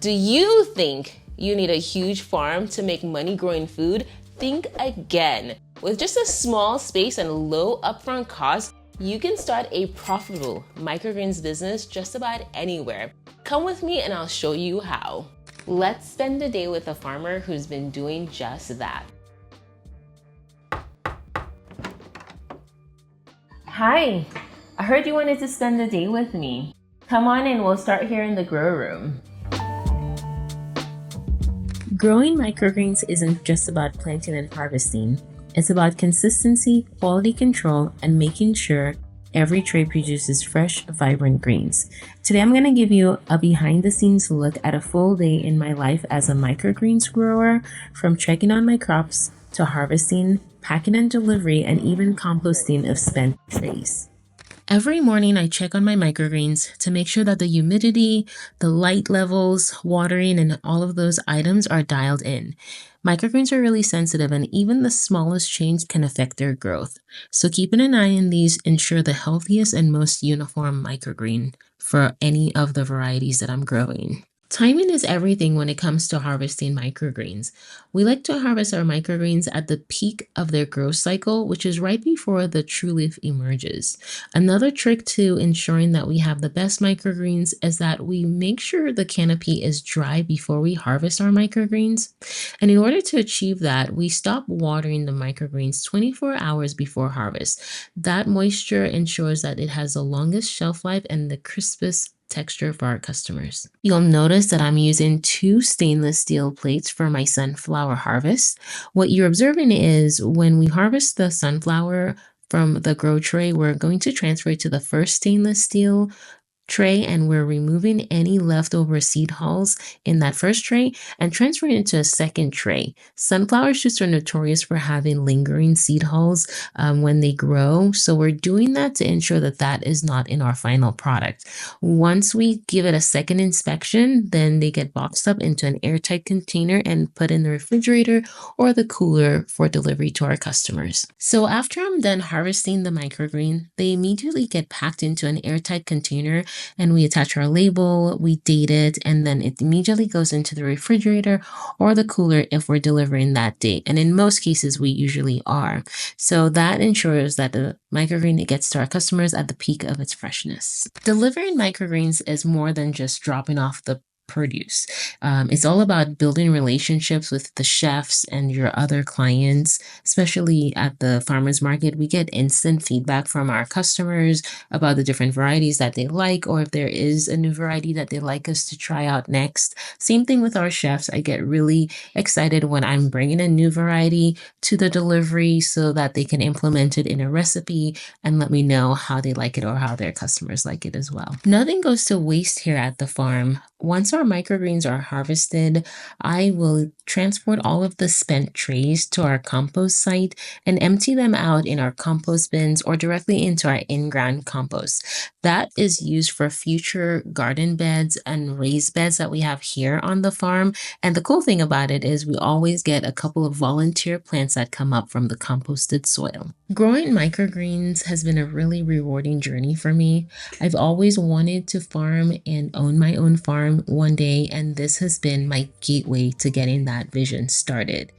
Do you think you need a huge farm to make money growing food? Think again. With just a small space and low upfront cost, you can start a profitable microgreens business just about anywhere. Come with me and I'll show you how. Let's spend a day with a farmer who's been doing just that. Hi, I heard you wanted to spend the day with me. Come on in, we'll start here in the grow room. Growing microgreens isn't just about planting and harvesting. It's about consistency, quality control, and making sure every tray produces fresh, vibrant greens. Today I'm going to give you a behind-the-scenes look at a full day in my life as a microgreens grower, from checking on my crops to harvesting, packing and delivery, and even composting of spent trays. Every morning I check on my microgreens to make sure that the humidity, the light levels, watering, and all of those items are dialed in. Microgreens are really sensitive and even the smallest change can affect their growth. So keeping an eye on these ensure the healthiest and most uniform microgreen for any of the varieties that I'm growing. Timing is everything when it comes to harvesting microgreens. We like to harvest our microgreens at the peak of their growth cycle, which is right before the true leaf emerges. Another trick to ensuring that we have the best microgreens is that we make sure the canopy is dry before we harvest our microgreens. And in order to achieve that, we stop watering the microgreens 24 hours before harvest. That moisture ensures that it has the longest shelf life and the crispest texture for our customers. You'll notice that I'm using 2 stainless steel plates for my sunflower harvest. What you're observing is when we harvest the sunflower from the grow tray, we're going to transfer it to the first stainless steel tray, and we're removing any leftover seed hulls in that first tray and transferring it into a second tray. Sunflower shoots are notorious for having lingering seed hulls when they grow, so we're doing that to ensure that that is not in our final product. Once we give it a second inspection, then they get boxed up into an airtight container and put in the refrigerator or the cooler for delivery to our customers. So after I'm done harvesting the microgreen, they immediately get packed into an airtight container, and we attach our label, we date it, and then it immediately goes into the refrigerator or the cooler if we're delivering that day. And in most cases, we usually are. So that ensures that the microgreen gets to our customers at the peak of its freshness. Delivering microgreens is more than just dropping off the produce. It's all about building relationships with the chefs and your other clients, especially at the farmers market. We get instant feedback from our customers about the different varieties that they like, or if there is a new variety that they'd like us to try out next. Same thing with our chefs. I get really excited when I'm bringing a new variety to the delivery so that they can implement it in a recipe and let me know how they like it or how their customers like it as well. Nothing goes to waste here at the farm. Once our microgreens are harvested, I will transport all of the spent trays to our compost site and empty them out in our compost bins or directly into our in-ground compost. That is used for future garden beds and raised beds that we have here on the farm. And the cool thing about it is we always get a couple of volunteer plants that come up from the composted soil. Growing microgreens has been a really rewarding journey for me. I've always wanted to farm and own my own farm one day, and this has been my gateway to getting that vision started.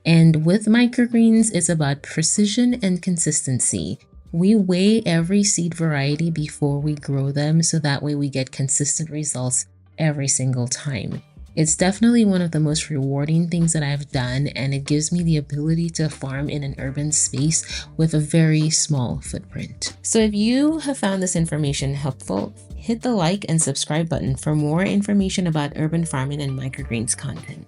And with microgreens, it's about precision and consistency. We weigh every seed variety before we grow them, so that way we get consistent results every single time. It's definitely one of the most rewarding things that I've done, and it gives me the ability to farm in an urban space with a very small footprint. So if you have found this information helpful, hit the like and subscribe button for more information about urban farming and microgreens content.